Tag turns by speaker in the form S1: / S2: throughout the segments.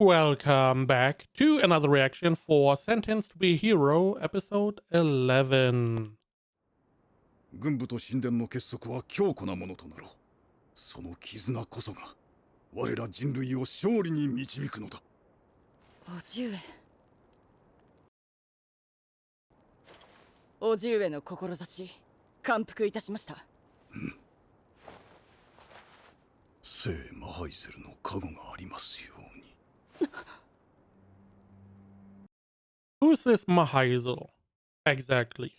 S1: Welcome back to another reaction for Sentenced to be a Hero, episode 11.
S2: 軍部と神殿の結束は強固なものとなろう。その絆こそが我ら人類を勝利に導くのだ。
S3: 叔父上。叔父上の志、感服いたしました。
S2: 聖マハイゼルの加護がありますように。
S1: Who's this Mahaisel? Exactly.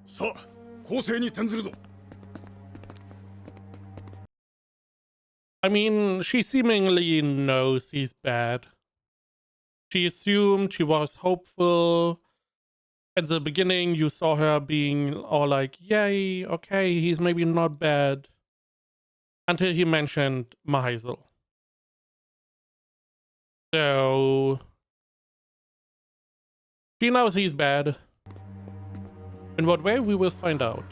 S2: さあ、攻勢に転ずるぞ。
S1: I mean, she seemingly knows he's bad. She assumed, she was hopeful. At the beginning, you saw her being all like, yay, okay, he's maybe not bad. Until he mentioned Mahaisel. So she knows he's bad. In what way, we will find out.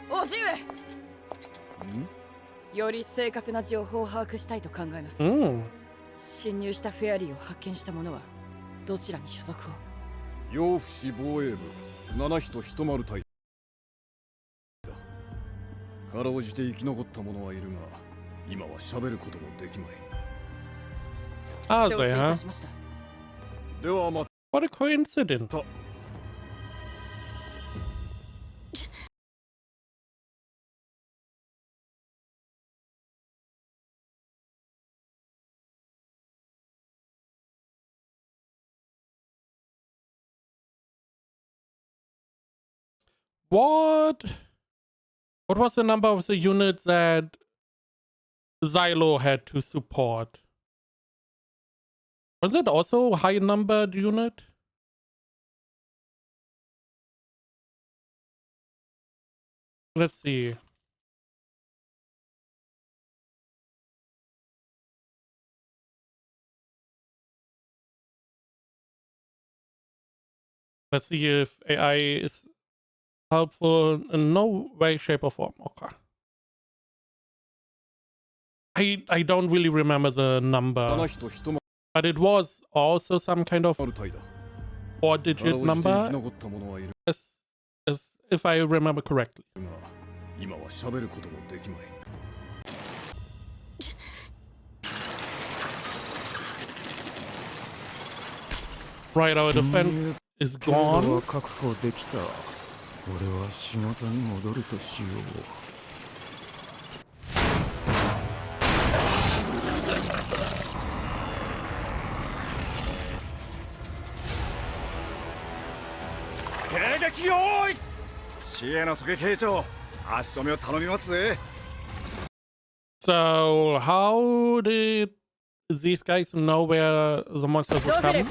S3: 叔父上。より正確な情報を把握したいと考えます。侵入したフェアリーを発見した者はどちらに所属を？
S2: 養父市防衛部七人一丸隊だ。かろうじて生き残った者はいるが、今は喋ることもできまい。
S1: Ah, so, huh?
S2: ではまた。
S1: What a coincidence. What was the number of the units that Xylo had to support? Was it also a high numbered unit? Let's see. Let's see if AI is helpful in no way, shape, or form. Okay. I don't really remember the number, but it was also some kind of 4-digit number, as if I remember correctly. Right, our defense is gone. So, how did these guys know where the monsters would come?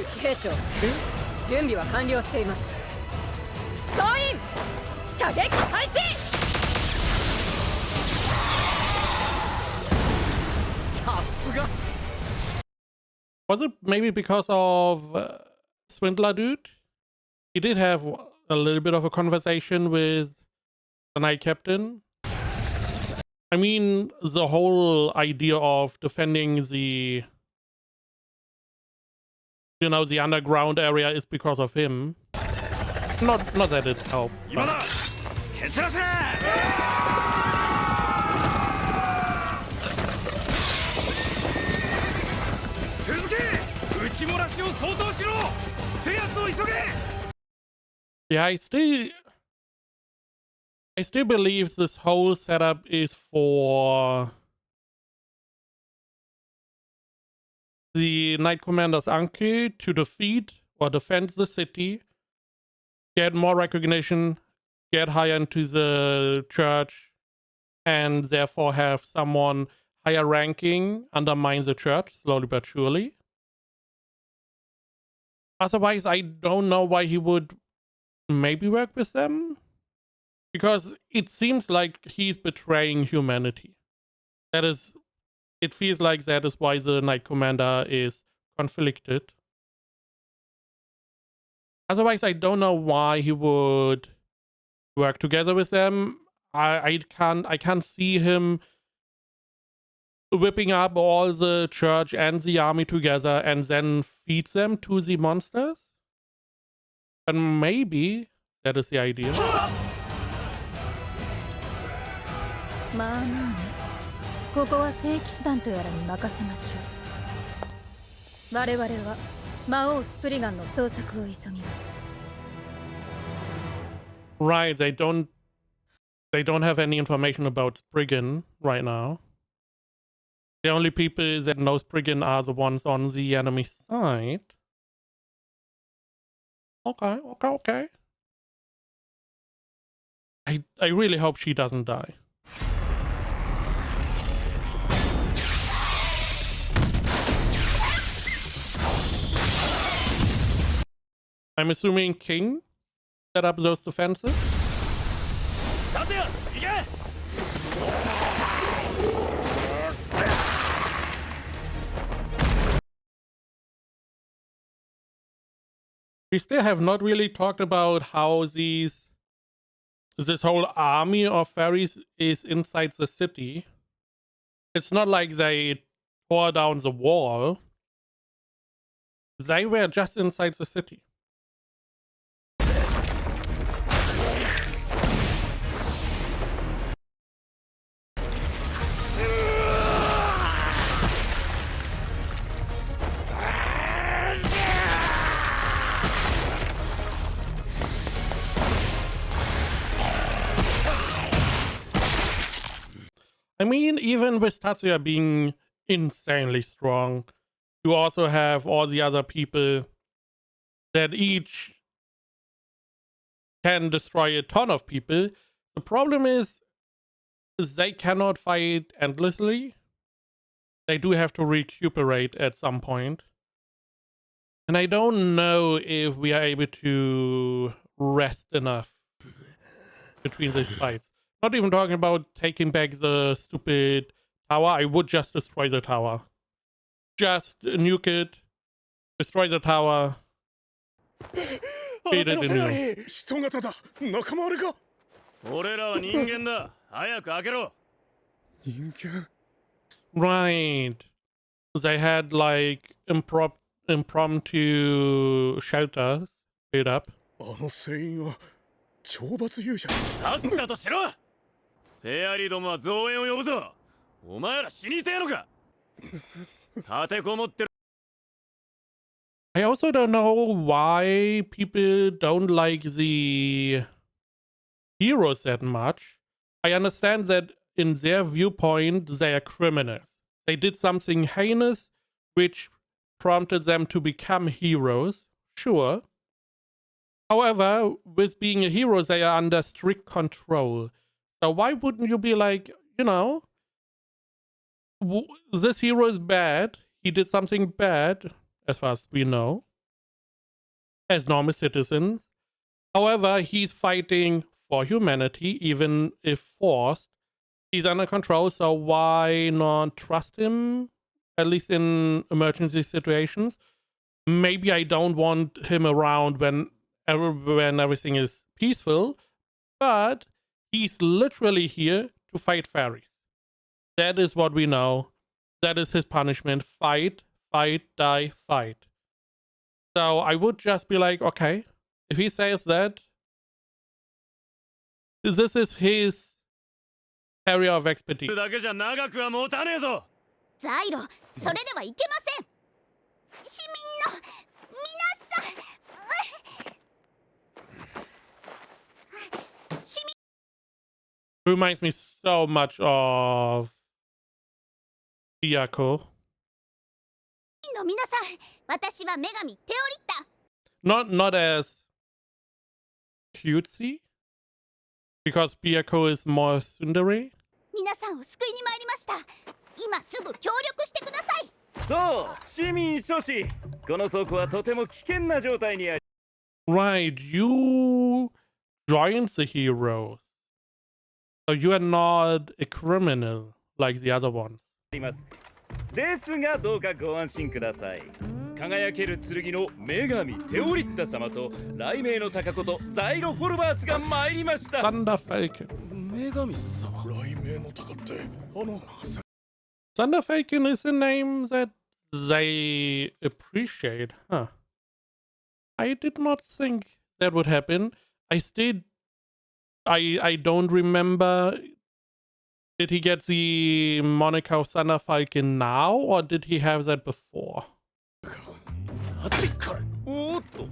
S1: Was it maybe because of Swindler Dude? He did have a little bit of a conversation with the Knight Captain. I mean, the whole idea of defending the, the underground area is because of him. Not that it helped. Yeah, I still believe this whole setup is for the Knight Commander's uncle to defeat or defend the city, get more recognition, get higher into the church, and therefore have someone higher ranking undermine the church slowly but surely. Otherwise, I don't know why he would maybe work with them, because it seems like he's betraying humanity. It feels like that is why the Knight Commander is conflicted. Otherwise, I don't know why he would work together with them. I can't see him whipping up all the church and the army together and then feeds them to the monsters? And maybe that is the idea.
S4: まあまあね。ここは聖騎士団とやらに任せましょう。我々は魔王スプリガンの捜索を急ぎます。
S1: Right, they don't have any information about Spriggan right now. The only people that know Spriggan are the ones on the enemy side. Okay. I really hope she doesn't die. I'm assuming King set up those defenses. We still have not really talked about how this whole army of fairies is inside the city. It's not like they tore down the wall. They were just inside the city. I mean, even with Tatsuya being insanely strong, you also have all the other people that each can destroy a ton of people. The problem is they cannot fight endlessly. They do have to recuperate at some point. And I don't know if we are able to rest enough between these fights. Not even talking about taking back the stupid tower. I would just destroy the tower. Just nuke it. Destroy the tower. Feed it anew. Right. They had like impromptu shelters built up.
S5: フェアリーどもは増援を呼ぶぞ。お前ら死にてえのか。立てこもってる。
S1: I also don't know why people don't like the heroes that much. I understand that in their viewpoint they are criminals. They did something heinous which prompted them to become heroes. Sure. However, with being a hero, they are under strict control. So why wouldn't you be like, you know, this hero is bad. He did something bad, as far as we know, as normal citizens. However, he's fighting for humanity, even if forced. He's under control, so why not trust him, at least in emergency situations? Maybe I don't want him around when everything is peaceful, but he's literally here to fight fairies. That is what we know. That is his punishment. Fight, fight, die, fight. So I would just be like, okay, if he says that, this is his area of expertise.
S5: だけじゃ長くは持たねえぞ。
S6: ザイロ、それではいけません。市民の皆さん。
S1: Reminds me so much of Byakuo. Not as cutesy, because Byakuo is more tsundere.
S6: 皆さんを救いに参りました。今すぐ協力してください。
S5: そう、市民諸氏。この倉庫はとても危険な状態にある。
S1: Right, you joined the heroes. So you are not a criminal like the other ones.
S5: ですがどうかご安心ください。輝ける剣の女神テオリッタ様と雷鳴の鷹ことザイロ・フォルバースが参りました。
S1: Thunder Falcon.
S2: 女神様。雷鳴の鷹って
S1: Thunder Falcon is a name that they appreciate, huh? I did not think that would happen. I don't remember. Did he get the moniker of Thunder Falcon now, or did he have that before?
S5: おーっと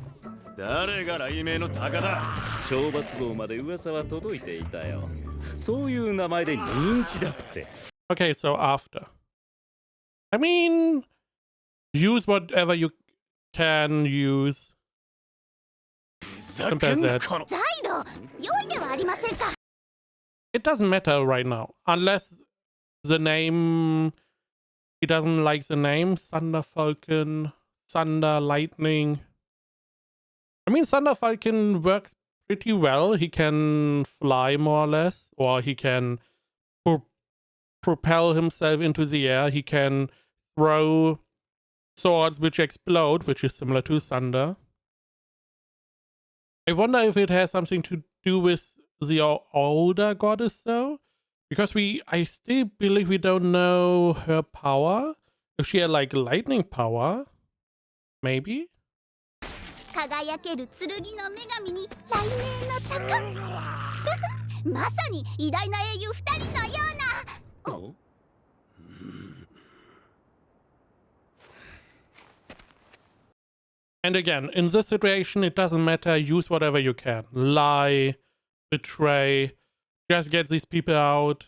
S2: 誰が雷鳴の鷹だ。
S5: 懲罰号まで噂は届いていたよ。そういう名前で人気だって。
S1: Okay, so after. I mean, use whatever you can use.
S2: ふざけんなこの。
S6: ザイロ良いではありませんか。
S1: It doesn't matter right now, unless the name, he doesn't like the name, Thunder Falcon, Thunder Lightning. I mean, Thunder Falcon works pretty well. He can fly more or less, or he can propel himself into the air. He can throw swords which explode, which is similar to thunder. I wonder if it has something to do with the older goddess though, because I still believe we don't know her power. If she had like lightning power, maybe.
S6: 輝ける剣の女神に雷鳴の鷹。まさに偉大な英雄二人のような。
S5: お
S1: And again, in this situation, it doesn't matter. Use whatever you can. Lie, betray, just get these people out.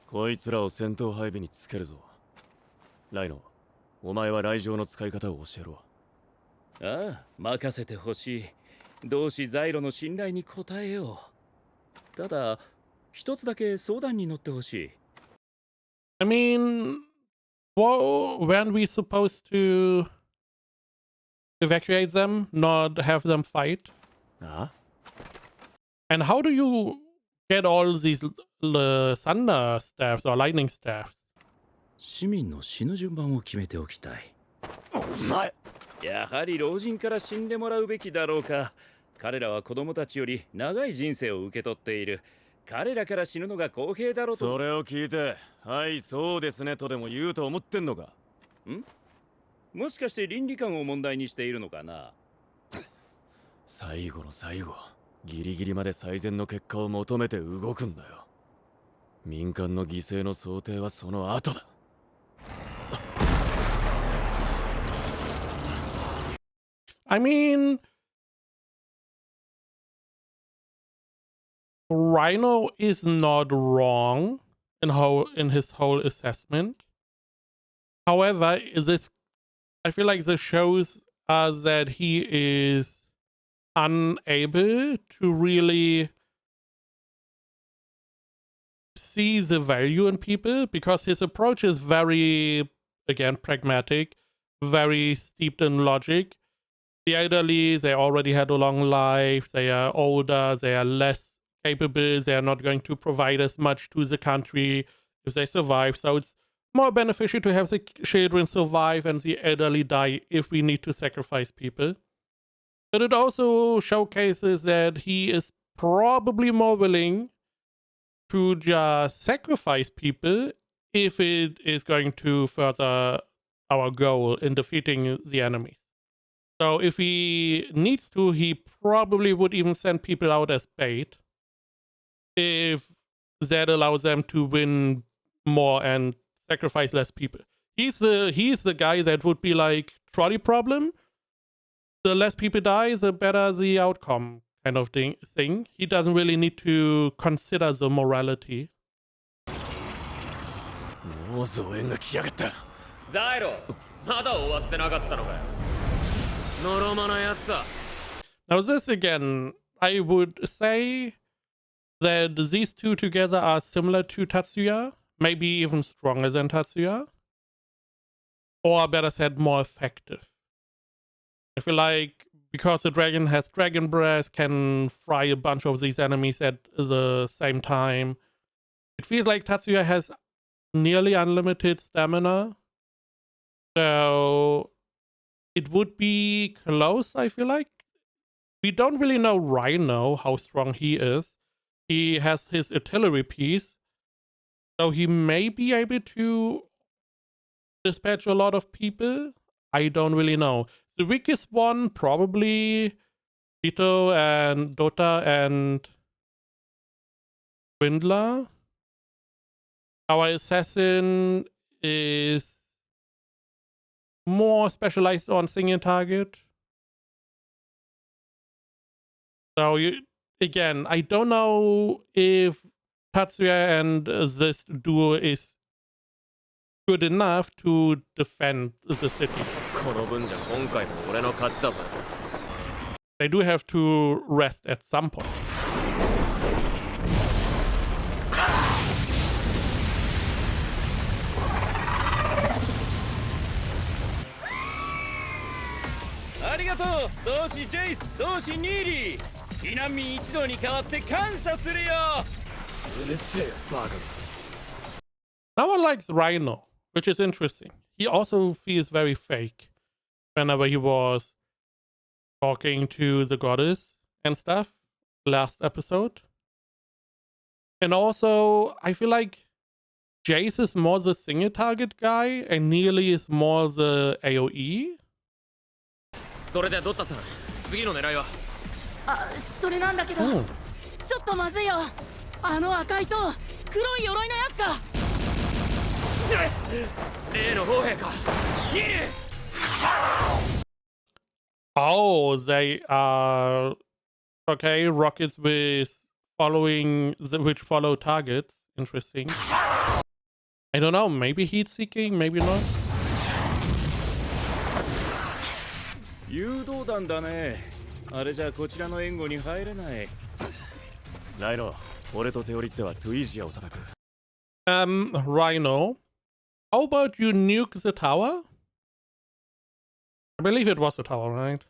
S2: こいつらを戦闘配備につけるぞ。ライノ、お前は雷杖の使い方を教えろ。
S5: ああ、任せてほしい。同志ザイロの信頼に応えよう。ただ、一つだけ相談に乗ってほしい。
S1: I mean, weren't we supposed to evacuate them, not have them fight?
S2: あ?
S1: And how do you get all these thunder staffs or lightning staffs?
S5: 市民の死ぬ順番を決めておきたい。
S2: お前。
S5: やはり老人から死んでもらうべきだろうか。彼らは子供たちより長い人生を受け取っている。彼らから死ぬのが公平だろうと。
S2: それを聞いて、はいそうですねとでも言うと思ってんのか。
S5: ん？もしかして倫理観を問題にしているのかな。
S2: 最後の最後、ギリギリまで最善の結果を求めて動くんだよ。民間の犠牲の想定はその後だ。
S1: I mean, Rhino is not wrong in his whole assessment. However, I feel like this shows us that he is unable to really see the value in people, because his approach is very, again, pragmatic, very steeped in logic. The elderly, they already had a long life, they are older, they are less capable, they are not going to provide as much to the country if they survive, so it's more beneficial to have the children survive and the elderly die if we need to sacrifice people. But it also showcases that he is probably more willing to just sacrifice people if it is going to further our goal in defeating the enemies. So if he needs to, he probably would even send people out as bait if that allows them to win more and sacrifice less people. He's the guy that would be like trolley problem. The less people die, the better the outcome kind of thing. He doesn't really need to consider the morality.
S2: もう増援が来やがった。
S5: ザイロ、まだ終わってなかったのかよ。
S1: Now this again, I would say that these two together are similar to Tatsuya, maybe even stronger than Tatsuya, or better said, more effective. I feel like because the dragon has dragon breath, can fry a bunch of these enemies at the same time, it feels like Tatsuya has nearly unlimited stamina. So it would be close, I feel like. We don't really know Rhino, how strong he is. He has his artillery piece, so he may be able to dispatch a lot of people. I don't really know. The weakest one, probably Vito and Dota and Swindler. Our assassin is more specialized on single target. So again, I don't know if Tatsuya and this duo is good enough to defend the city. They do have to rest at some point. No one likes Rhino, which is interesting. He also feels very fake whenever he was talking to the goddess and stuff last episode. And also, I feel like Jace is more the single target guy and Neely is more the AoE.
S7: それでドッタさん、次の狙いは？
S8: あ、それなんだけど、ちょっとまずいよ。あの赤いと黒い鎧のやつが。
S7: 例の砲兵か。ニール。
S1: Oh, they are okay. Rockets with which follow targets. Interesting. I don't know. Maybe heat seeking. Maybe not.
S5: 誘導弾だね。あれじゃこちらの援護に入れない。
S2: ライノ、俺とテオリってはトゥイジアを叩く。
S1: Rhino, how about you nuke the tower? I believe it was the tower, right?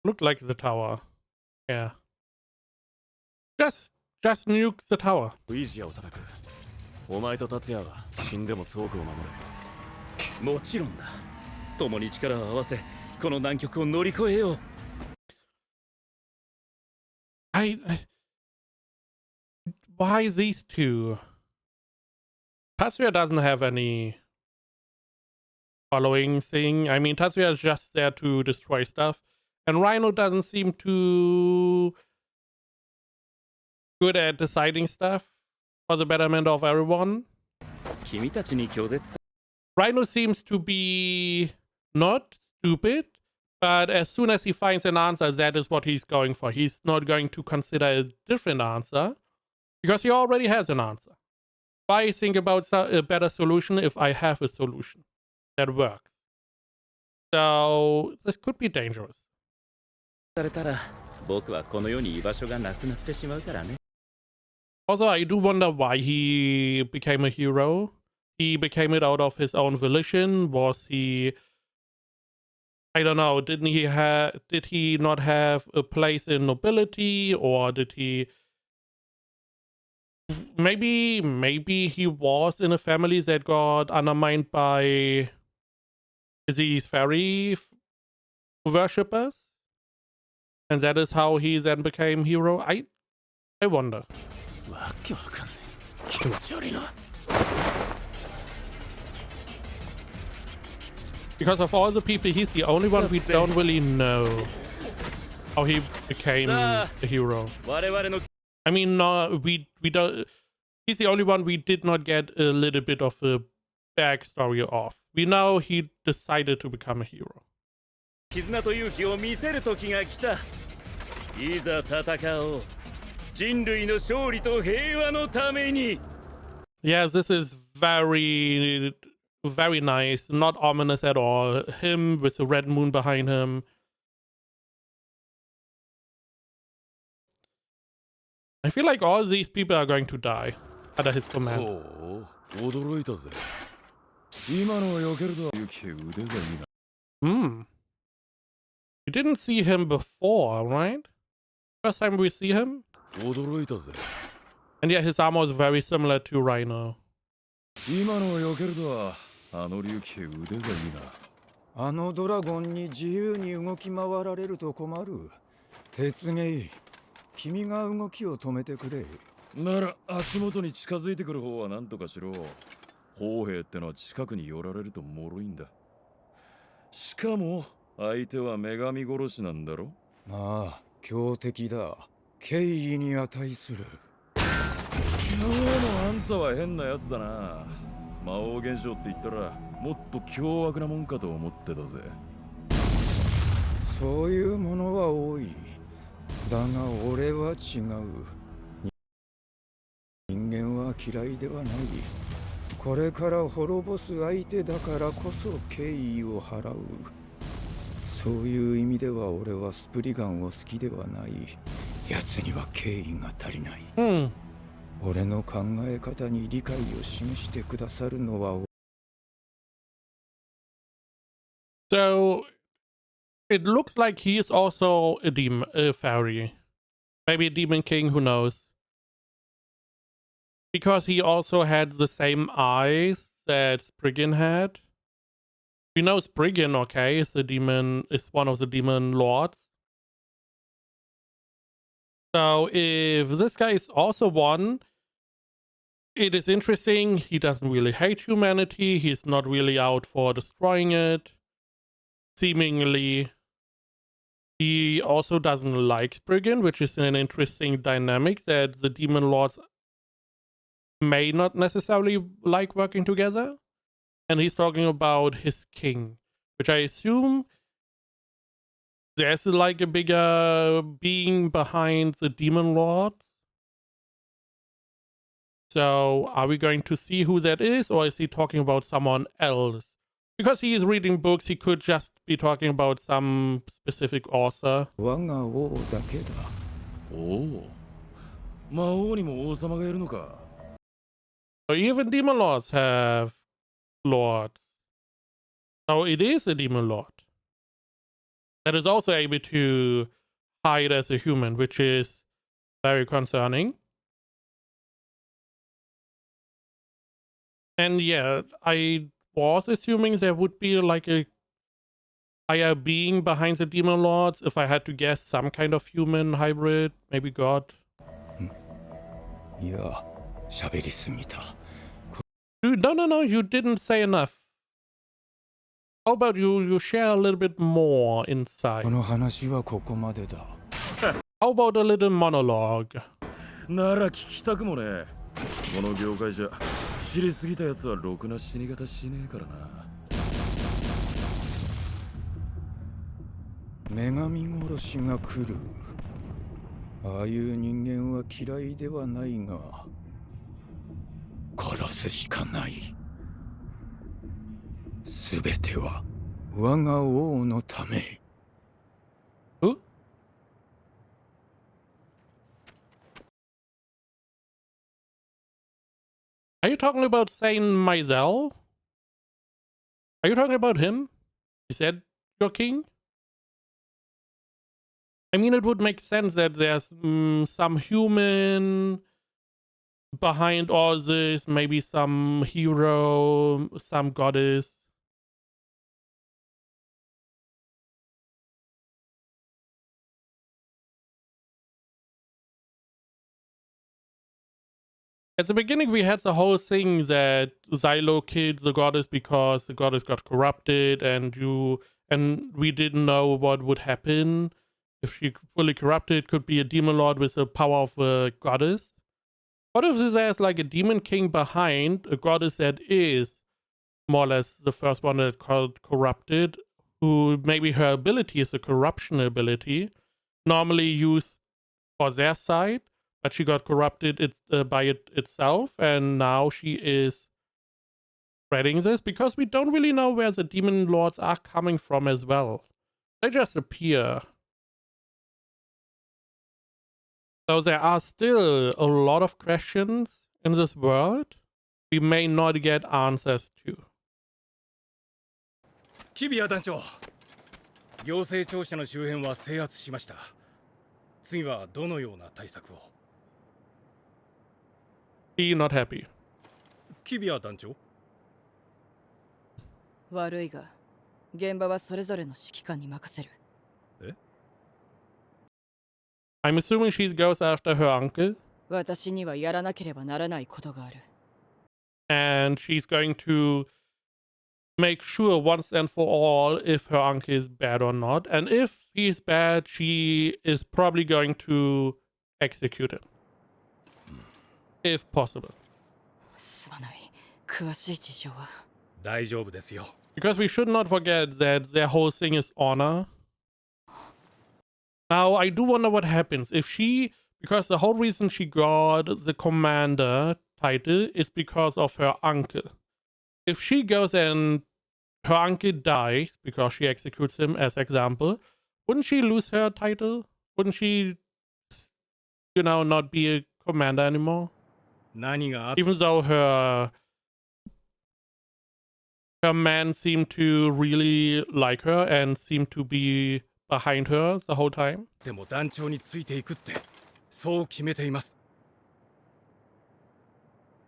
S1: Looked like the tower. Yeah. Just nuke the tower.
S2: トゥイジアを叩く。お前と達也は死んでも倉庫を守
S5: れ。もちろんだ。共に力を合わせ、この難局を乗り越えよう。
S1: Why these two? Tatsuya doesn't have any following thing. I mean, Tatsuya is just there to destroy stuff. And Rhino doesn't seem too good at deciding stuff for the betterment of everyone.
S5: 君たちに拒絶。
S1: Rhino seems to be not stupid, but as soon as he finds an answer, that is what he's going for. He's not going to consider a different answer because he already has an answer. Why think about a better solution if I have a solution that works? So this could be dangerous.
S5: されたら、僕はこの世に居場所がなくなってしまうからね。
S1: Also, I do wonder why he became a hero. He became it out of his own volition. Was he? I don't know. Did he not have a place in nobility, or did he? Maybe he was in a family that got undermined by these fairy worshippers, and that is how he then became hero. I wonder. Because of all the people, he's the only one we don't really know how he became a hero. I mean, no, we don't. He's the only one we did not get a little bit of a backstory of. We know he decided to become a hero.
S5: 絆と勇気を見せる時が来た。いざ戦おう。人類の勝利と平和のために。
S1: Yes, this is very, very nice. Not ominous at all. Him with the red moon behind him. I feel like all these people are going to die under his command.
S2: 驚いたぜ。今のは避けると勇気腕がいいな。
S1: Hmm. We didn't see him before, right? First time we see him?
S2: 驚いたぜ。
S1: And yeah, his armor is very similar to Rhino.
S2: 今のは避けるとはあの勇気腕がいいな。
S9: あのドラゴンに自由に動き回られると困る。鉄芸、君が動きを止めてくれ。
S10: なら足元に近づいてくる方は何とかしろ。砲兵ってのは近くに寄られると脆いんだ。しかも相手は女神殺しなんだろ。
S9: ああ、強敵だ。敬意に値する。
S10: どうもあんたは変なやつだな。魔王現象って言ったらもっと凶悪なもんかと思ってたぜ。
S9: そういうものは多い。だが俺は違う。人間は嫌いではない。これから滅ぼす相手だからこそ敬意を払う。そういう意味では俺はスプリガンを好きではない。奴には敬意が足りない。俺の考え方に理解を示してくださるのは。
S1: So it looks like he is also a demon, a fairy, maybe a demon king. Who knows? Because he also had the same eyes that Spriggan had. We know Spriggan, okay, is one of the demon lords. So if this guy is also one, it is interesting. He doesn't really hate humanity. He's not really out for destroying it. Seemingly, he also doesn't like Spriggan, which is an interesting dynamic that the demon lords may not necessarily like working together. And he's talking about his king, which I assume there's like a bigger being behind the demon lords. So are we going to see who that is, or is he talking about someone else? Because he is reading books, he could just be talking about some specific author.
S9: 我が王だけだ。
S10: おお、魔王にも王様がいるのか。
S1: So even demon lords have lords. So it is a demon lord that is also able to hide as a human, which is very concerning. And yeah, I was assuming there would be like a higher being behind the demon lords. If I had to guess, some kind of human hybrid, maybe god.
S9: いや、喋りすぎた。
S1: No, you didn't say enough. How about you share a little bit more
S9: こ
S1: insight?
S9: の話はここまでだ。
S1: How about a little monologue?
S10: なら聞きたくもねえ。この業界じゃ知りすぎたやつはろくな死に方しねえからな。
S9: 女神殺しが来る。ああいう人間は嫌いではないが、殺すしかない。すべては我が王のため。
S1: Who? Are you talking about Saint Maisel? Are you talking about him? Is that your king? I mean, it would make sense that there's some human behind all this, maybe some hero, some goddess. At the beginning, we had the whole thing that Xylo killed the goddess because the goddess got corrupted, and we didn't know what would happen if she fully corrupted. Could be a demon lord with the power of a goddess. What if there's like a demon king behind a goddess that is more or less the first one that got corrupted, who maybe her ability is a corruption ability, normally used for their side, but she got corrupted by itself, and now she is spreading this because we don't really know where the demon lords are coming from as well. They just appear. So there are still a lot of questions in this world we may not get answers to.
S5: キビア団長、行政庁舎の周辺は制圧しました。次はどのような対策を？
S1: Be not happy.
S5: キビア団長？
S3: 悪いが現場はそれぞれの指揮官に任せる。
S1: I'm assuming she goes after her uncle.
S3: 私にはやらなければならないことがある。
S1: And she's going to make sure once and for all if her uncle is bad or not. And if he's bad, she is probably going to execute him. If possible.
S3: すまない。詳しい事情は。
S11: 大丈夫ですよ。
S1: Because we should not forget that their whole thing is honor. Now, I do wonder what happens if she, because the whole reason she got the commander title is because of her uncle. If she goes and her uncle dies because she executes him as example, wouldn't she lose her title? Wouldn't she, not be a commander anymore? Even though her men seem to really like her and seem to be behind her the whole time.
S11: でも団長についていくってそう決めています。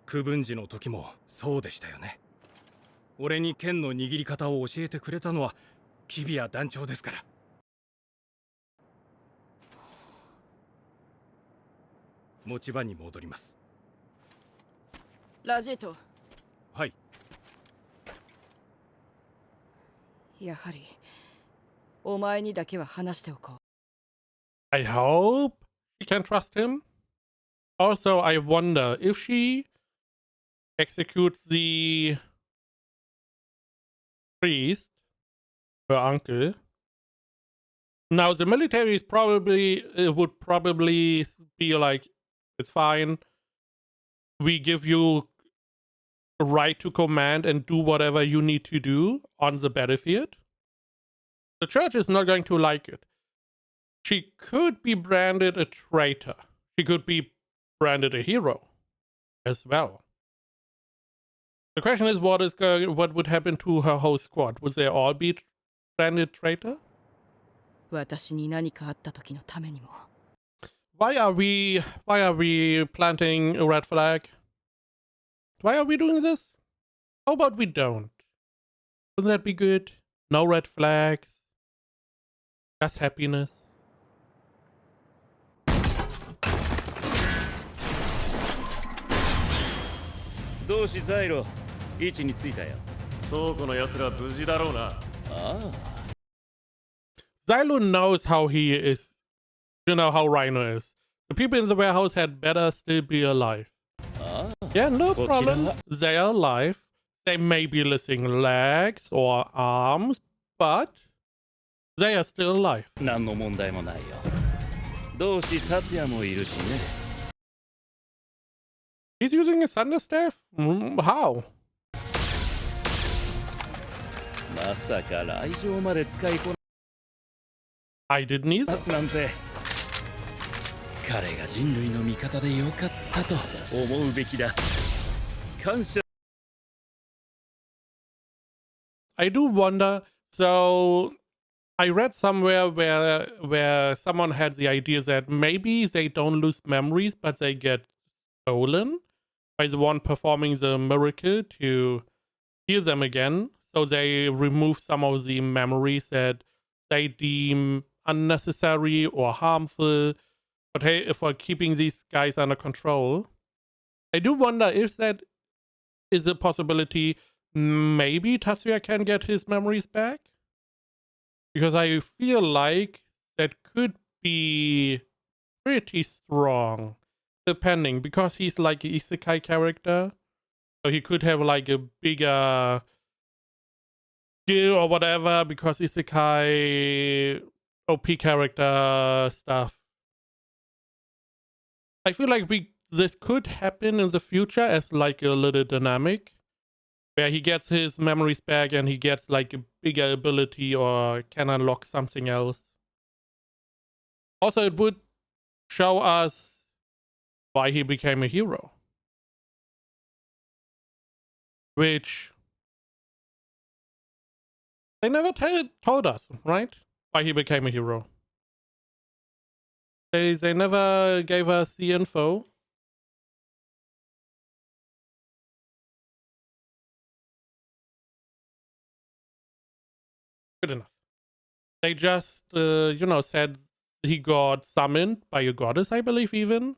S11: 区分時の時もそうでしたよね。俺に剣の握り方を教えてくれたのはキビア団長ですから。持ち場に戻ります。
S3: ラジート。
S11: はい。
S3: やはりお前にだけは話しておこう。
S1: I hope she can trust him. Also, I wonder if she executes the priest, her uncle. Now, the military is would probably be like, it's fine. We give you a right to command and do whatever you need to do on the battlefield. The church is not going to like it. She could be branded a traitor. She could be branded a hero as well. The question is, what would happen to her whole squad? Would they all be branded traitor?
S3: 私に何かあった時のためにも。
S1: Why are we planting a red flag? Why are we doing this? How about we don't? Wouldn't that be good? No red flags. Just happiness.
S5: 同志ザイロ、位置に着いたよ。
S7: 倉庫の奴ら無事だろうな。
S5: ああ。
S1: Xylo knows how he is. You know how Rhino is. The people in the warehouse had better still be alive.
S5: Ah,
S1: yeah, no problem. They are alive. They may be missing legs or arms, but they are still alive.
S5: 何の問題もないよ。同志達也もいるしね。
S1: He's using a thunder staff? How?
S5: まさか来場まで使いこな
S1: I didn't either.
S5: なんて彼が人類の味方でよかったと思うべきだ。感謝。
S1: I do wonder. So I read somewhere where someone had the idea that maybe they don't lose memories, but they get stolen by the one performing the miracle to heal them again. So they remove some of the memories that they deem unnecessary or harmful. But hey, if we're keeping these guys under control, I do wonder if that is a possibility. Maybe Tatsuya can get his memories back? Because I feel like that could be pretty strong. Depending, because he's like an isekai character. So he could have like a bigger skill or whatever, because isekai OP character stuff. I feel like this could happen in the future as like a little dynamic, where he gets his memories back and he gets like a bigger ability or can unlock something else. Also, it would show us why he became a hero. Which they never told us, right? Why he became a hero. They never gave us the info. Good enough. They just, said he got summoned by a goddess, I believe, even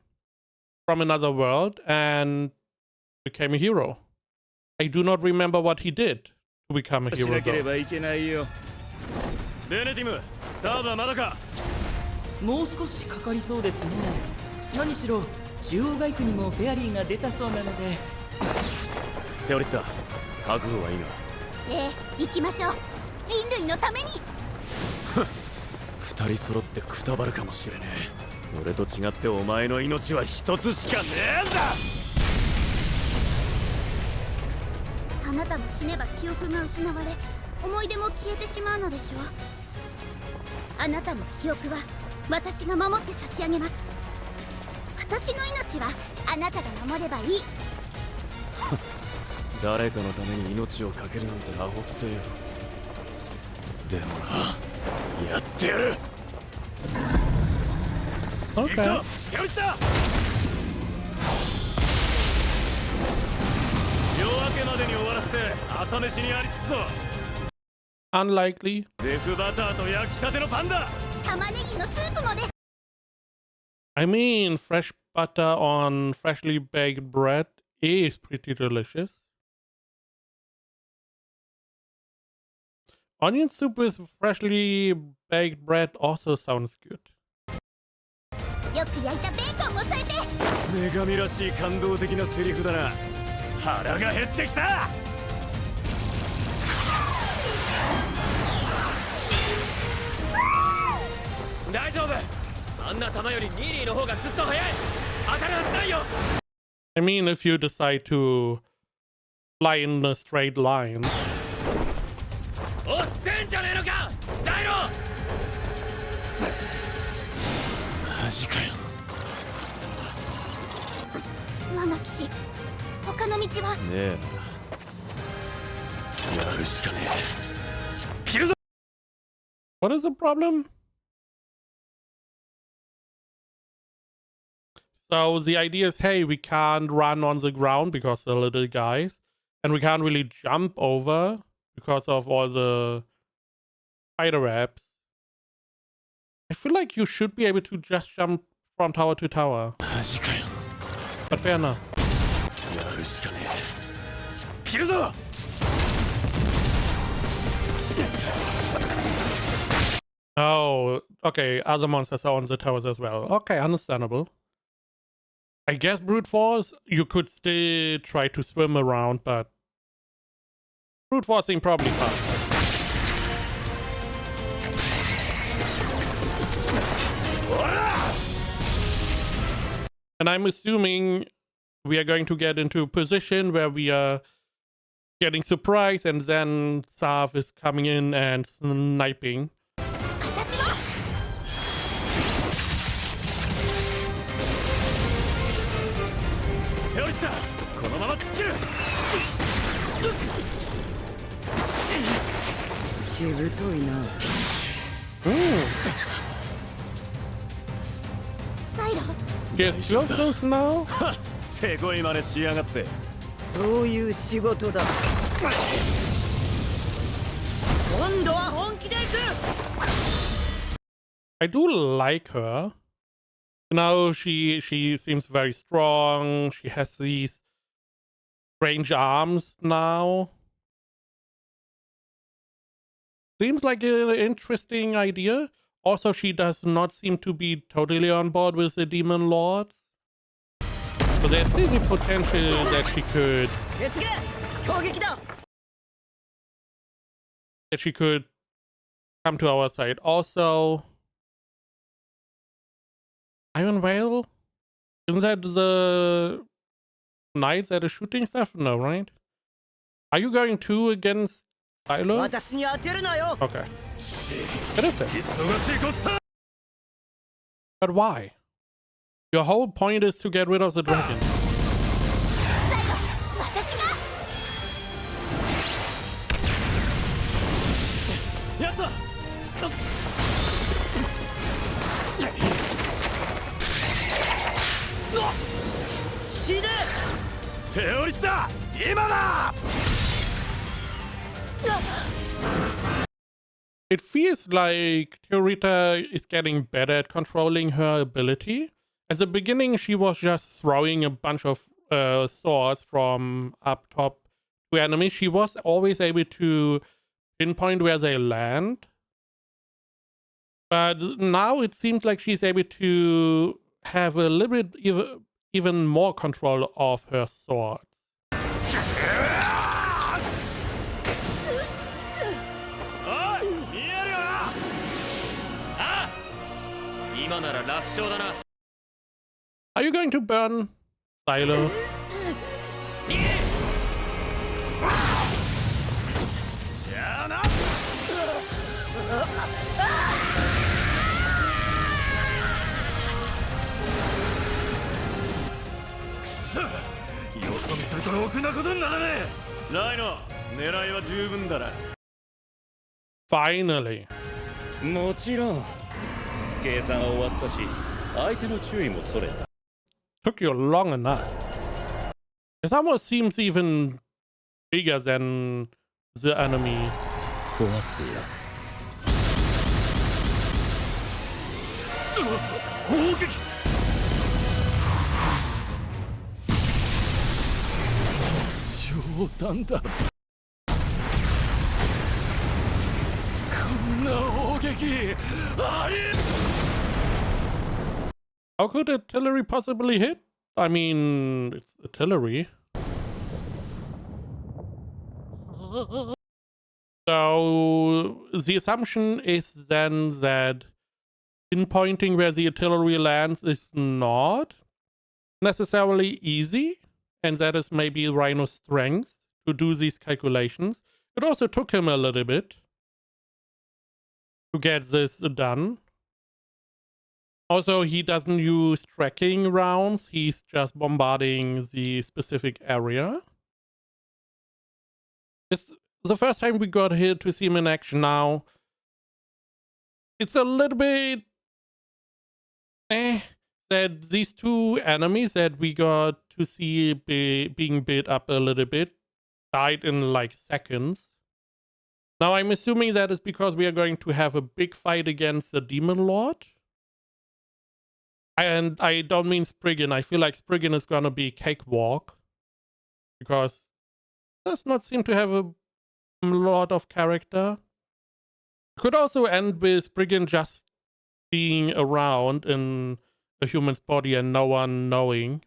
S1: from another world, and became a hero. I do not remember what he did to become a hero.
S10: ベネティム、サーブはまだか。
S8: もう少しかかりそうですね。何しろ中央街区にもフェアリーが出たそうなので。
S10: テオリッタ、覚悟はいいな。
S6: 行きましょう。人類のために。
S10: 二人揃ってくたばるかもしれねえ。俺と違ってお前の命は一つしかねえんだ。
S6: あなたも死ねば記憶が失われ、思い出も消えてしまうのでしょう。あなたの記憶は私が守って差し上げます。私の命はあなたが守ればいい。
S10: 誰かのために命を懸けるなんてアホくせえよ。でもな、やってやる。行くぞ、やるった。夜明けまでに終わらせて朝飯にありつくぞ。
S1: Unlikely.
S10: ゼクバターと焼きたてのパンだ。
S6: 玉ねぎのスープもです。
S1: I mean, fresh butter on freshly baked bread is pretty delicious. Onion soup with freshly baked bread also sounds good.
S6: よく焼いたベーコンも添えて。
S10: 女神らしい感動的なセリフだな。腹が減ってきた。
S7: 大丈夫。あんな球よりニーリーの方がずっと速い。当たるはずないよ。
S1: I mean, if you decide to fly in a straight line.
S7: おっせんじゃねえのか、ザイロ。
S10: マジかよ。
S6: 我が騎士、他の道は。
S10: ねえな。やるしかねえ。突っ切るぞ。
S1: What is the problem? So the idea is, hey, we can't run on the ground because they're little guys, and we can't really jump over because of all the spider webs. I feel like you should be able to just jump from tower to tower. But fair enough. Oh, okay, other monsters are on the towers as well. Okay, understandable. I guess brute force, you could still try to swim around, but brute forcing probably fun. And I'm assuming we are going to get into a position where we are getting surprised and then Sav is coming in and sniping. Guess you're close now?
S10: せこい真似しやがって。
S8: そういう仕事だ。今度は本気で行く。
S1: I do like her. Now she seems very strong. She has these strange arms now. Seems like an interesting idea. Also, she does not seem to be totally on board with the demon lords. So there's still the potential that she could come to our side. Also, Iron Whale? Isn't that the knights that are shooting stuff? No, right? Are you going too against Tyler? Okay. It is it. But why? Your whole point is to get rid of the dragon. It feels like Theorita is getting better at controlling her ability. At the beginning, she was just throwing a bunch of swords from up top to enemies. She was always able to pinpoint where they land. But now it seems like she's able to have a little bit even more control of her swords.
S7: 今なら楽勝だな。
S1: Are you going to burn Silo?
S7: じゃあな。
S10: くそ、よそ見するとろくなことにならねえ。
S5: ライノ、狙いは十分だな。
S1: Finally.
S5: もちろん。計算は終わったし、相手の注意もそれた。
S1: Took you long enough. This almost seems even bigger than the enemies.
S7: 壊すよ。
S10: 砲撃。冗談だ。こんな砲撃あり。
S1: How could artillery possibly hit? I mean, it's artillery. So the assumption is then that pinpointing where the artillery lands is not necessarily easy, and that is maybe Rhino's strength to do these calculations. It also took him a little bit to get this done. Also, he doesn't use tracking rounds, he's just bombarding the specific area. It's the first time we got here to see him in action now. It's a little bit that these two enemies that we got to see being built up a little bit died in like seconds. Now I'm assuming that is because we are going to have a big fight against the Demon Lord. And I don't mean Spriggan. I feel like Spriggan is gonna be cakewalk. Because it does not seem to have a lot of character. Could also end with Spriggan just being around in a human's body and no one knowing.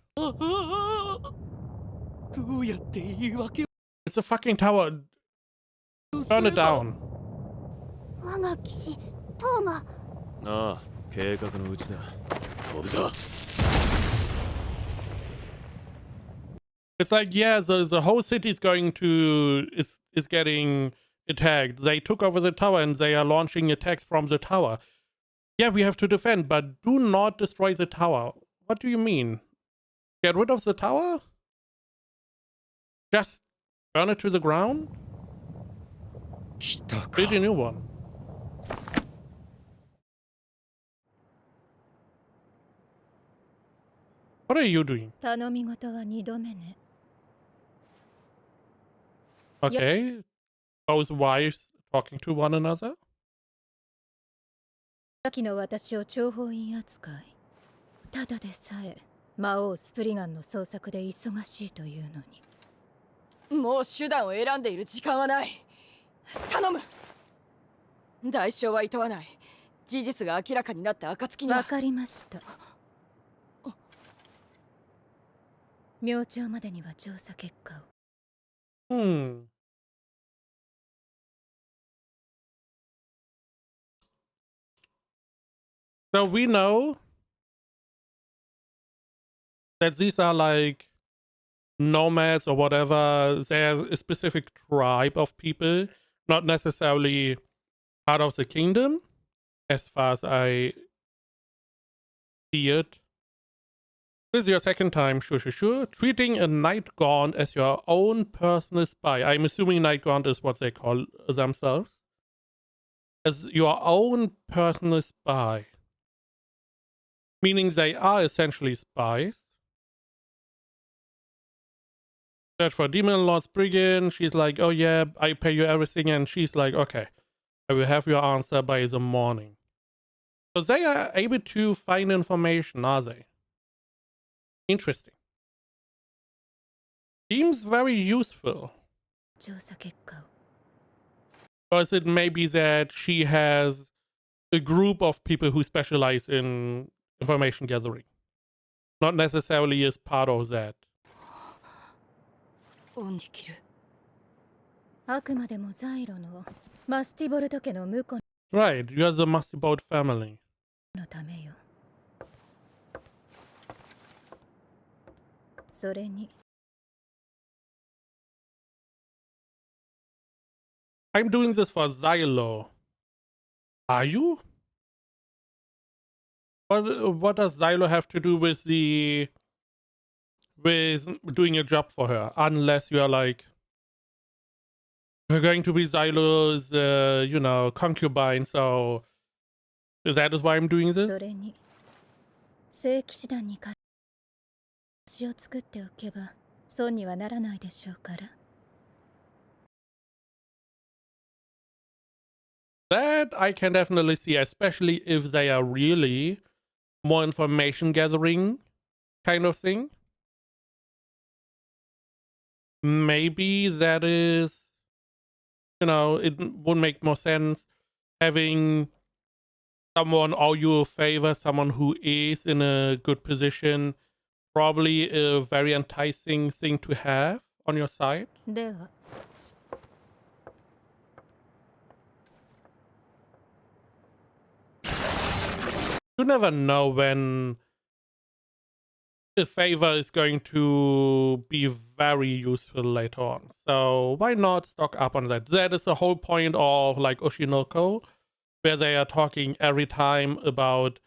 S1: It's a fucking tower. Turn it down.
S6: 我が騎士トウが。
S2: ああ、計画のうちだ。飛ぶぞ。
S1: It's like, yeah, the whole city is going to is getting attacked. They took over the tower and they are launching attacks from the tower. Yeah, we have to defend, but do not destroy the tower. What do you mean? Get rid of the tower? Just burn it to the ground? Build a new one. What are you doing?
S4: 頼み事は2度目ね。
S1: Okay. Both wives talking to one another?
S4: 先の私を諜報員扱い。ただでさえ魔王スプリガンの捜索で忙しいというのに。
S3: もう手段を選んでいる時間はない。頼む。代償はいとわない。事実が明らかになった暁には。
S4: わかりました。明朝までには調査結果を。
S1: So we know that these are like nomads or whatever. They're a specific tribe of people, not necessarily part of the kingdom, as far as I see it. This is your second time, sure. Treating a Night Gaunt as your own personal spy. I'm assuming Night Gaunt is what they call themselves. As your own personal spy. Meaning they are essentially spies. Search for Demon Lord Spriggan. She's like, oh yeah, I pay you everything. And she's like, okay, I will have your answer by the morning. So they are able to find information, are they? Interesting. Seems very useful.
S4: 調査結果を
S1: Or is it maybe that she has a group of people who specialize in information gathering? Not necessarily as part of that.
S3: オンに切る。
S4: あくまでもザイロのマスティボルト家の婿
S1: Right, you are the Mastiboat family.
S4: のためよ。それに
S1: I'm doing this for Xylo. Are you? What does Xylo have to do with doing a job for her? Unless you are like, we're going to be Xylo's, concubine, so that is why I'm doing
S4: そ
S1: this?
S4: れに聖騎士団に貸しを作っておけば損にはならないでしょうから。
S1: That I can definitely see, especially if they are really more information gathering kind of thing. Maybe that is, it would make more sense having someone owe you a favor, someone who is in a good position, probably a very enticing thing to have on your side.
S4: では
S1: You never know when a favor is going to be very useful later on. So why not stock up on that? That is the whole point of like Oshinoko, where they are talking every time about,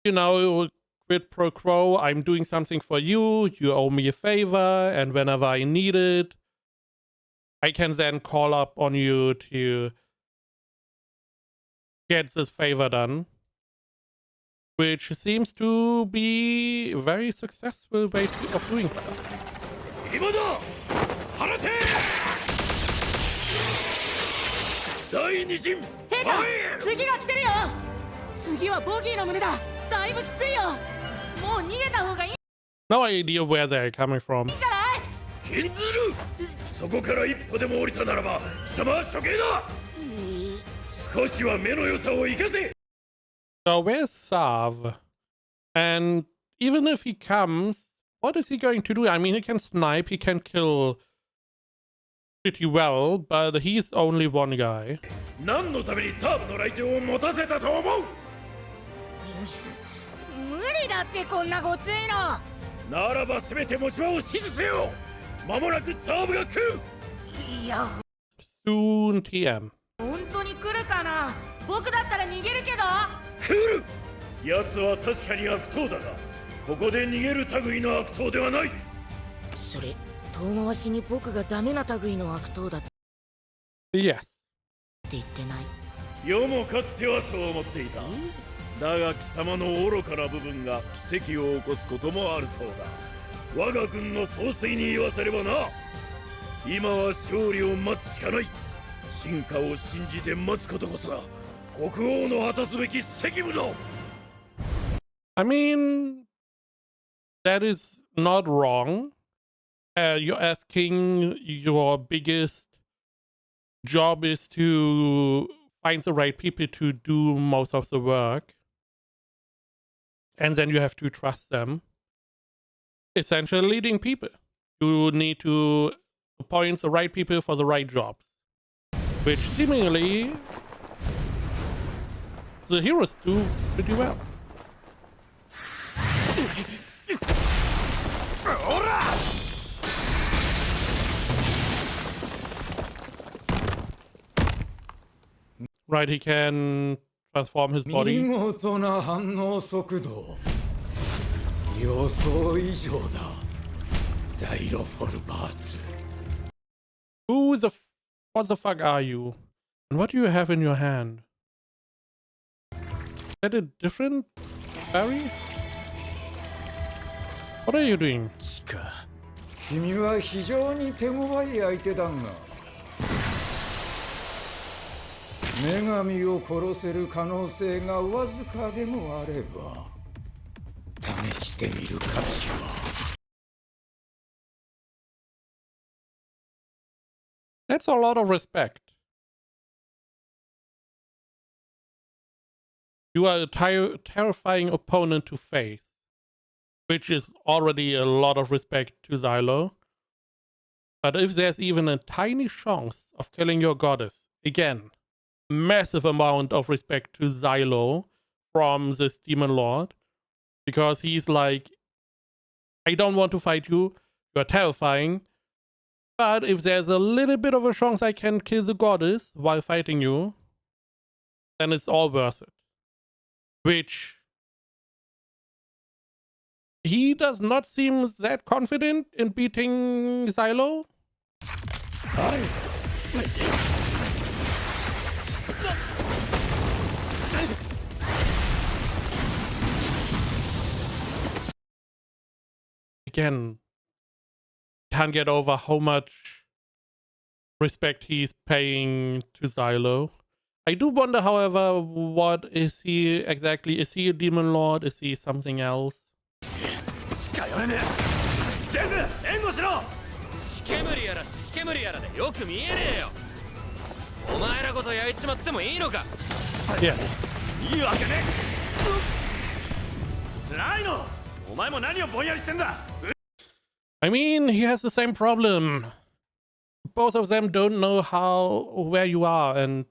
S1: quid pro quo, I'm doing something for you, you owe me a favor, and whenever I need it, I can then call up on you to get this favor done. Which seems to be a very successful way of doing stuff.
S5: 今だ放て第二陣
S8: ヘタ次が来てるよ次はボギーの胸だだいぶきついよもう逃げた方がいい
S1: No idea where they're coming from.
S8: じゃない
S5: 金鶴そこから一歩でも降りたならば貴様は処刑だ少しは目の良さを生かせ
S1: So where's Sav? And even if he comes, what is he going to do? I mean, he can snipe, he can kill pretty well, but he's only one guy.
S5: 何のためにターブの来場を持たせたと思う
S8: 無理だってこんなごついの
S5: ならばせめて持ち場を指示せよ間もなくターブが来る
S8: いや
S1: Soon TM.
S8: 本当に来るかな僕だったら逃げるけど
S5: 来る奴は確かに悪党だがここで逃げる類の悪党ではない
S8: それ遠回しに僕がダメな類の悪党だって
S1: Yes.
S8: 言ってない
S5: 世もかつてはそう思っていただが貴様の愚かな部分が奇跡を起こすこともあるそうだ我が軍の総帥に言わせればな今は勝利を待つしかない進化を信じて待つことこそが国王の果たすべき責務だ
S1: I mean, that is not wrong. You're asking your biggest job is to find the right people to do most of the work. And then you have to trust them. Essentially leading people. You need to appoint the right people for the right jobs. Which seemingly the heroes do pretty well. Right, he can transform his body.
S9: 見事な反応速度予想以上だザイロフォルバーツ
S1: What the fuck are you? And what do you have in your hand? Is that a different berry? What are you doing?
S9: チカ君は非常に手強い相手だが女神を殺せる可能性がわずかでもあれば試してみる価値は。
S1: That's a lot of respect. You are a terrifying opponent to face, which is already a lot of respect to Xylo. But if there's even a tiny chance of killing your goddess, again, massive amount of respect to Xylo from this demon lord, because he's like, I don't want to fight you, you're terrifying, but if there's a little bit of a chance I can kill the goddess while fighting you, then it's all worth it. Which he does not seem that confident in beating Xylo. Again, can't get over how much respect he's paying to Xylo. I do wonder, however, what is he exactly? Is he a demon lord? Is he something else?
S7: お前らごと焼いちまってもいいのか。
S1: Yes.
S5: いいわけね。ライノ、お前も何をぼんやりしてんだ。
S1: I mean, he has the same problem. Both of them don't know where you are, and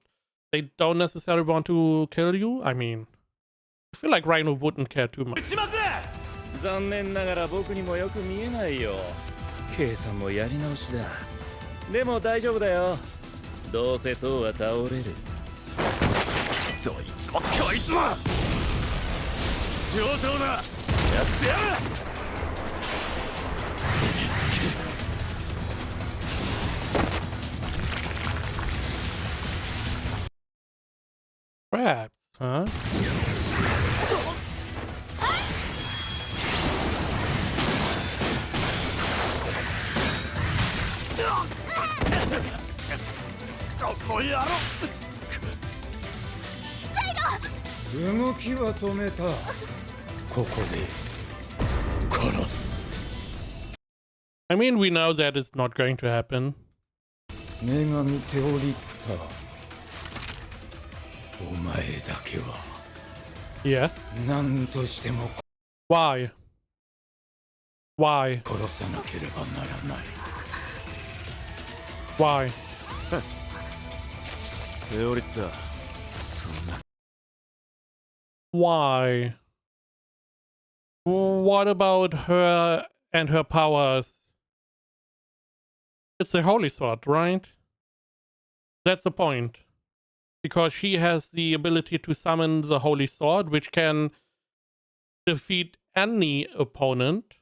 S1: they don't necessarily want to kill you. I mean, I feel like Rhino wouldn't care too much.
S5: 残念ながら僕にもよく見えないよ。計算もやり直しだ。でも大丈夫だよ。どうせ塔は倒れる。どいつもこいつも。上等な。やってやる。
S1: Perhaps, huh? I mean, we know that is not going to happen.
S9: 女神テオリッタ、お前だけは
S1: Yes.
S9: 何としても
S1: Why? Why?
S9: 殺さなければならない。
S1: Why?
S2: テオリッタ、そんな。
S1: Why? What about her and her powers? It's a holy sword, right? That's the point. Because she has the ability to summon the holy sword, which can defeat any opponent.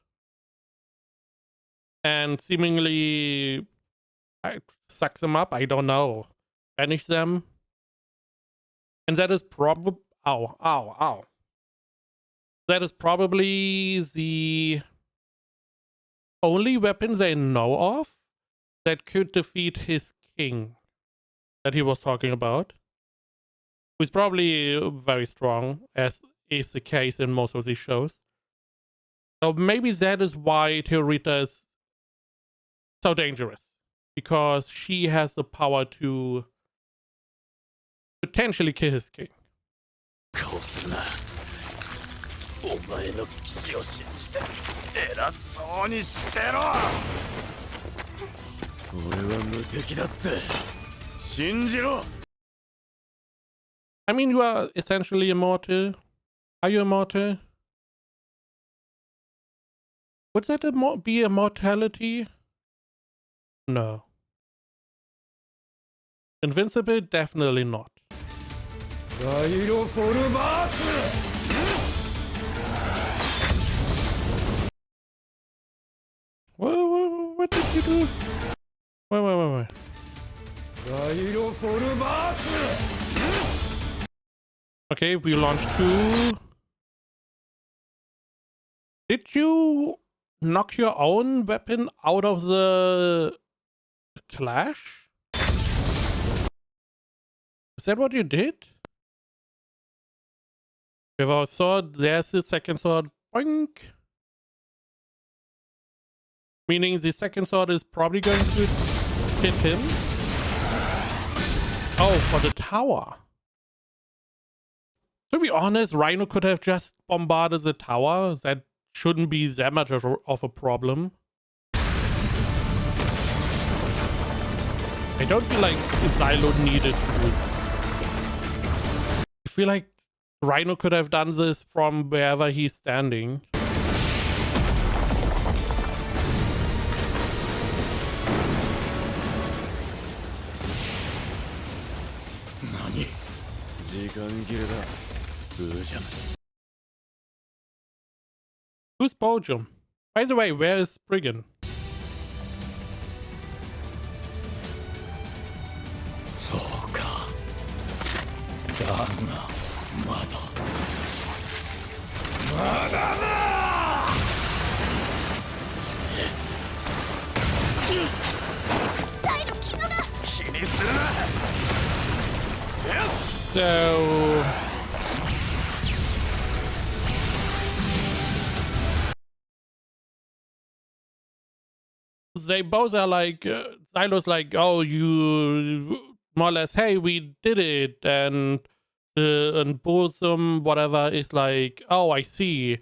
S1: And seemingly sucks them up, I don't know. Banish them. And that is probably... Ow, ow, ow. That is probably the only weapon they know of that could defeat his king that he was talking about. Who's probably very strong, as is the case in most of these shows. So maybe that is why Teorita is so dangerous. Because she has the power to potentially kill his king.
S5: 顔するな。お前の騎士を信じて偉そうにしてろ。俺は無敵だって。信じろ。
S1: I mean, you are essentially immortal. Are you immortal? Would that be immortality? No. Invincible? Definitely not.
S9: ザイロフォルバース
S1: What did you do? Wait.
S9: ザイロフォルバース
S1: Okay, we launched 2. Did you knock your own weapon out of the clash? Is that what you did? With our sword, there's the second sword. Boink. Meaning the second sword is probably going to hit him. Oh, for the tower. To be honest, Rhino could have just bombarded the tower. That shouldn't be that much of a problem. I don't feel like Xylo needed to do that. I feel like Rhino could have done this from wherever he's standing. Who's Bojum? By the way, where is Spriggan? So they both are like, Xylo's like, oh, you more or less, hey, we did it, and Bojum, whatever, is like, oh, I see.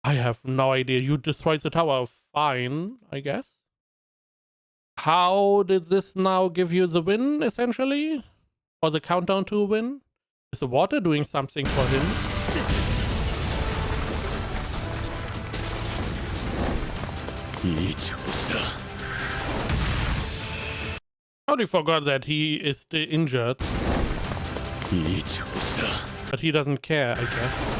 S1: I have no idea. You destroyed the tower. Fine, I guess. How did this now give you the win, essentially? Or the countdown to a win? Is the water doing something for him? Totally forgot that he is still injured. But he doesn't care, I guess.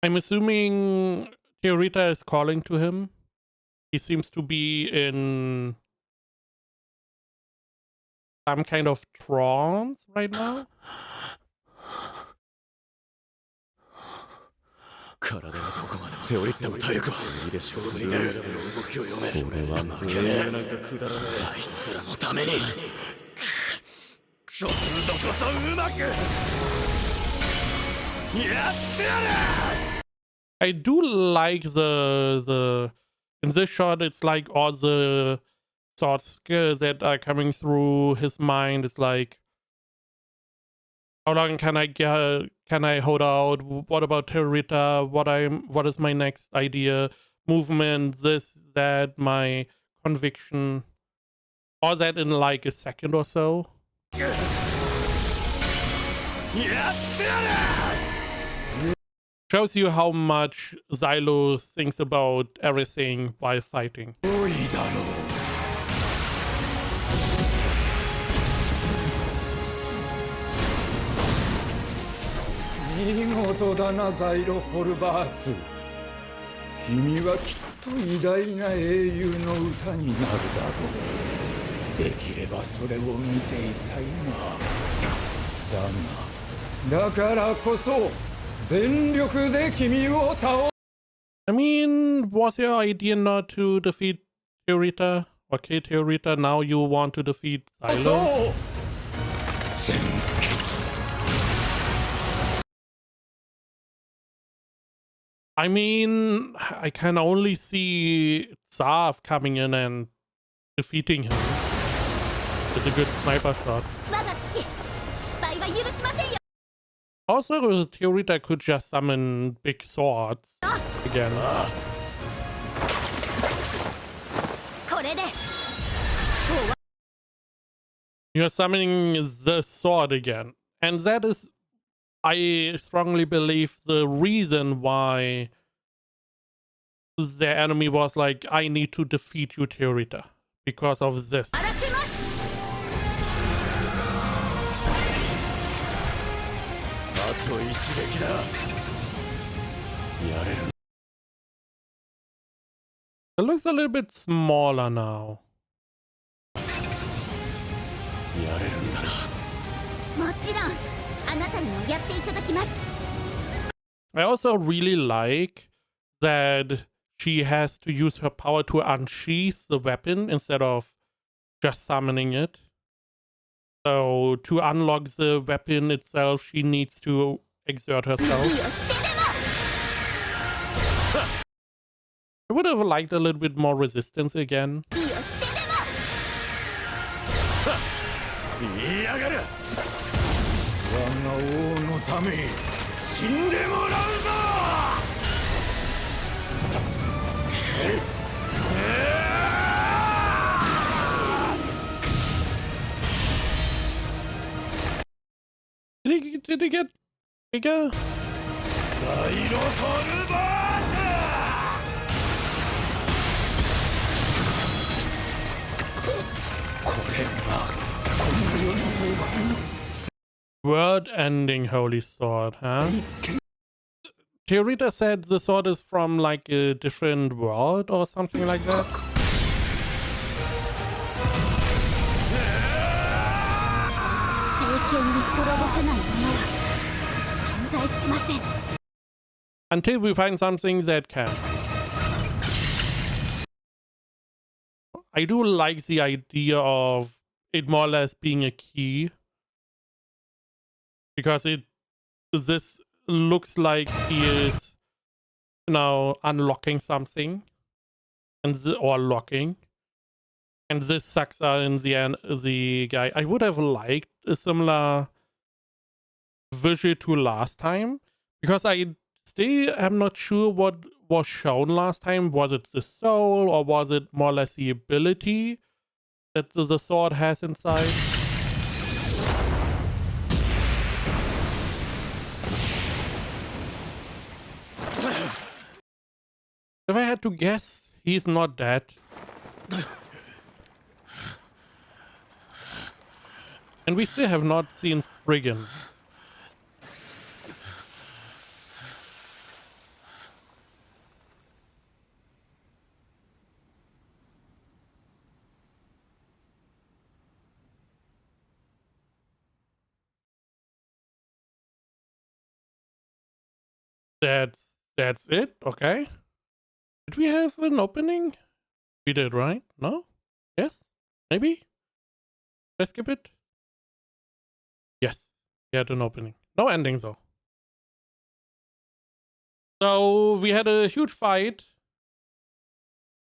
S1: I'm assuming Theorita is calling to him. He seems to be in some kind of trance right now. I do like the in this shot, it's like all the sword skills that are coming through his mind. It's like, how long can I hold out? What about Theorita? What is my next idea? Movement, this, that, my conviction. All that in like a second or so. Shows you how much Xylo thinks about everything while fighting. I mean, was your idea not to defeat Theorita or kill Theorita? Now you want to defeat Xylo? I mean, I can only see Xav coming in and defeating him. It's a good sniper shot. Also, Theorita could just summon big swords again. You're summoning the sword again. And that is, I strongly believe, the reason why their enemy was like, I need to defeat you, Theorita. Because of this.
S5: と一撃だ。やれる。
S1: It looks a little bit smaller now.
S5: やれるんだな。
S6: もちろんあなたにもやっていただきます。
S1: I also really like that she has to use her power to unsheath the weapon instead of just summoning it. So to unlock the weapon itself, she needs to exert herself. I would have liked a little bit more resistance again.
S5: やがる。
S9: 我が王のため
S5: 死んでもらうぞ。
S1: Did he get bigger?
S5: ザイロトルバー
S1: World-ending holy sword, huh? Theorita said the sword is from like a different world or something like that. Until we find something that can. I do like the idea of it more or less being a key. Because this looks like he is, you know, unlocking something. Or locking. And this sucks out in the end the guy. I would have liked a similar visual to last time. Because I still am not sure what was shown last time. Was it the soul or was it more or less the ability that the sword has inside? If I had to guess, he's not dead. And we still have not seen Spriggan. That's it? Okay. Did we have an opening? We did, right? No? Yes? Maybe? Let's skip it? Yes. We had an opening. No ending though. So we had a huge fight.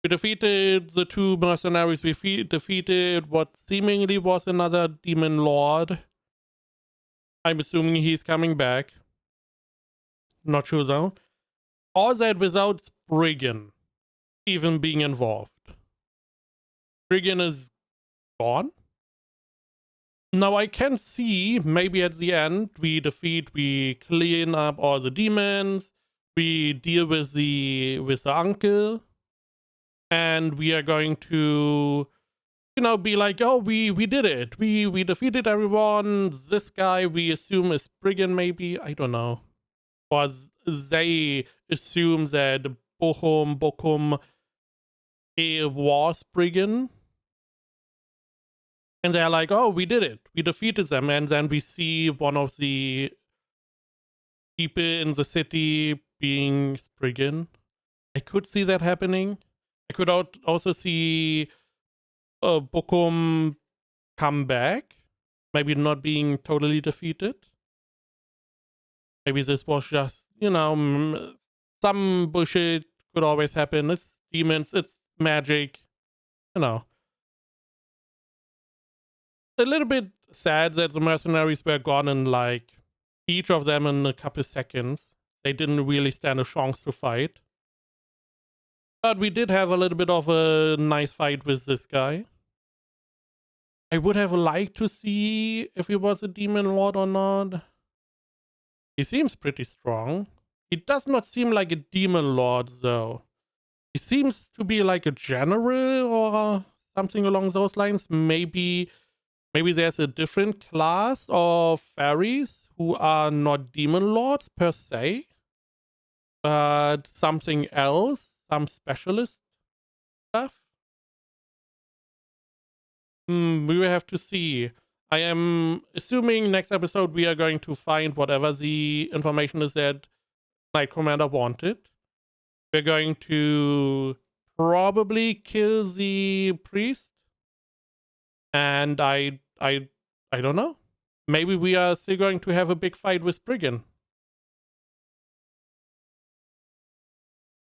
S1: We defeated the two mercenaries. We defeated what seemingly was another demon lord. I'm assuming he's coming back. Not sure though. All that without Spriggan even being involved. Spriggan is gone. Now I can see maybe at the end we clean up all the demons, we deal with the uncle, and we are going to, you know, be like, oh, we did it. We defeated everyone. This guy we assume is Spriggan maybe. I don't know. Or they assume that Bochum was Spriggan. And they're like, oh, we did it. We defeated them. And then we see one of the people in the city being Spriggan. I could see that happening. I could also see Bochum come back. Maybe not being totally defeated. Maybe this was just, you know, some bullshit could always happen. It's demons, it's magic, you know. A little bit sad that the mercenaries were gone in like each of them in a couple seconds. They didn't really stand a chance to fight. But we did have a little bit of a nice fight with this guy. I would have liked to see if he was a demon lord or not. He seems pretty strong. He does not seem like a demon lord though. He seems to be like a general or something along those lines. Maybe there's a different class of fairies who are not demon lords per se, but something else, some specialist stuff. We will have to see. I am assuming next episode we are going to find whatever the information is that Knight Commander wanted. We're going to probably kill the priest, and I don't know. Maybe we are still going to have a big fight with Spriggan.